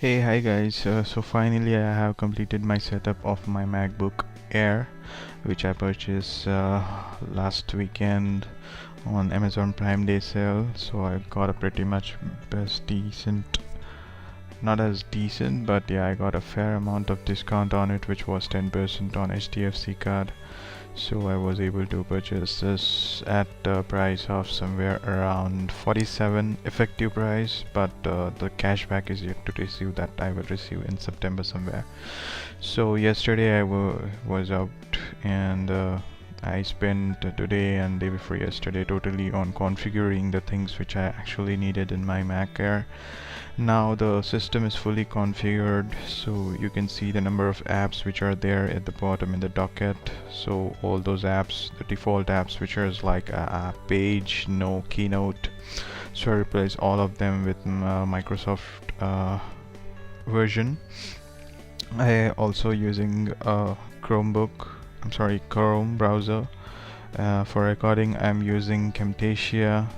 Hey, hi guys. So finally I have completed my setup of my MacBook Air, which I purchased last weekend on Amazon Prime Day sale. So I got a pretty much best decent, not as decent, but yeah, I got a fair amount of discount on it, which was 10% on HDFC card. So I was able to purchase this at a price of somewhere around 47 effective price, but the cashback is yet to receive, that I will receive in September somewhere. So yesterday was out, and I spent today and day before yesterday totally on configuring the things which I actually needed in my Mac Air. Now the system is fully configured, so you can see the number of apps which are there at the bottom in the docket. So all those apps, the default apps which are like a page, no keynote, so I replace all of them with Microsoft version. I also using a Chrome browser. For recording I'm using Camtasia.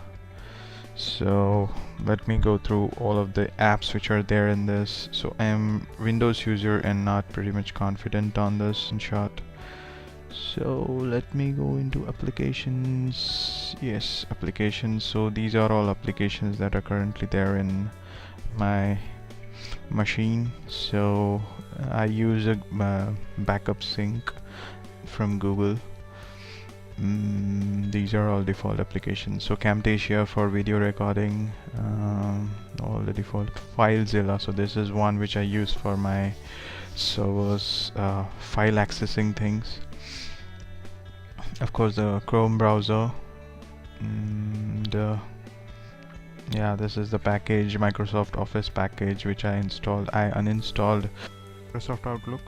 So let me go through all of the apps which are there in this. So I am Windows user and not pretty much confident on this in short. So let me go into applications. Yes, applications. So these are all applications that are currently there in my machine. So I use a backup sync from Google. These are all default applications. So Camtasia for video recording, all the default. FileZilla, so this is one which I use for my servers, file accessing things. Of course the Chrome browser, and yeah, this is the package, Microsoft Office package, which I installed. I uninstalled Microsoft Outlook,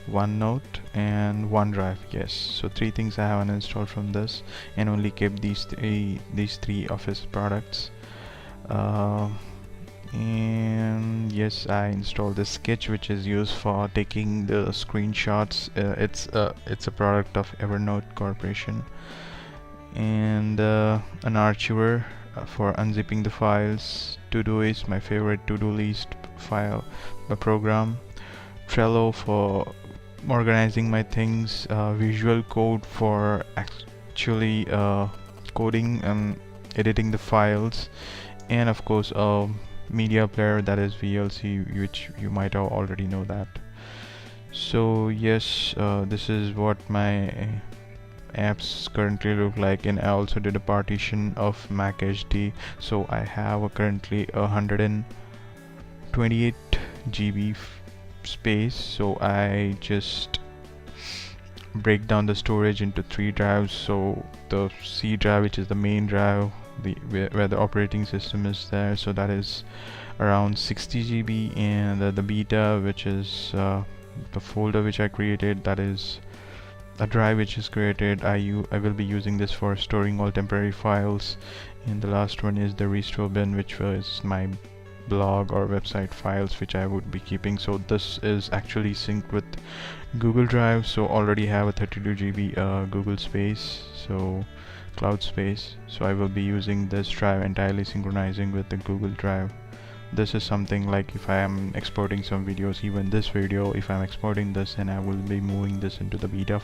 OneNote and OneDrive. Yes, so three things I have uninstalled from this and only kept these three Office products. And yes, I installed the Sketch, which is used for taking the screenshots. It's a product of Evernote Corporation. And an Archiver for unzipping the files. Todoist, my favorite to-do list file program. Trello for organizing my things. Visual Code for actually coding and editing the files, and of course media player, that is VLC, which you might have already know that. So yes, this is what my apps currently look like. And I also did a partition of Mac HD, so I have currently 128 GB space. So I just break down the storage into 3 drives. So the C drive, which is the main drive, where the operating system is there, so that is around 60 GB, and the beta, which is the folder which I created, that is a drive which is created. I will be using this for storing all temporary files. And the last one is the restoreBin, which was my blog or website files which I would be keeping. So this is actually synced with Google Drive, so already have a 32 GB Google space, so cloud space. So I will be using this drive entirely synchronizing with the Google Drive. This is something like if I am exporting some videos, even this video, if I'm exporting this, and I will be moving this into the beta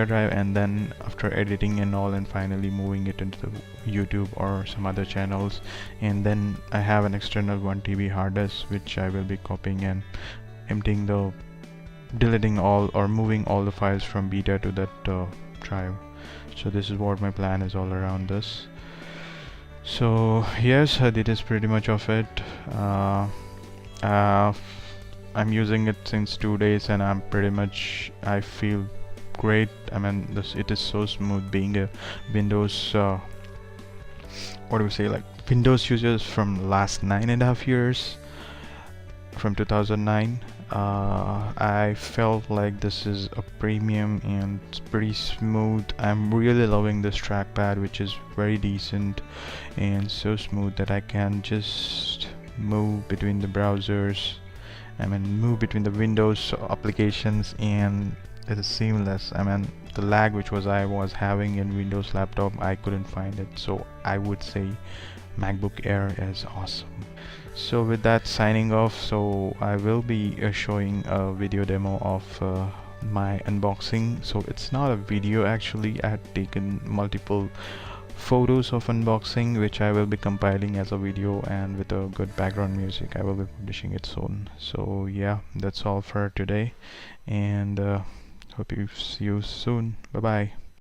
drive, and then after editing and all, and finally moving it into the YouTube or some other channels. And then I have an external 1 TB hard disk which I will be copying and deleting all or moving all the files from beta to that drive. So this is what my plan is all around this. So yes, that is pretty much of it. I'm using it since 2 days, and I feel great. I mean, it is so smooth, being a Windows Windows users from last 9.5 years, from 2009. I felt like this is a premium and it's pretty smooth. I'm really loving this trackpad, which is very decent and so smooth that I can just move between the browsers. I mean, move between the Windows applications, and it is seamless. I mean, the lag which I was having in Windows laptop, I couldn't find it. So I would say MacBook Air is awesome. So with that, signing off. So I will be showing a video demo of my unboxing. So it's not a video actually. I had taken multiple photos of unboxing which I will be compiling as a video, and with a good background music I will be publishing it soon. So yeah, that's all for today, and hope you see you soon. Bye bye.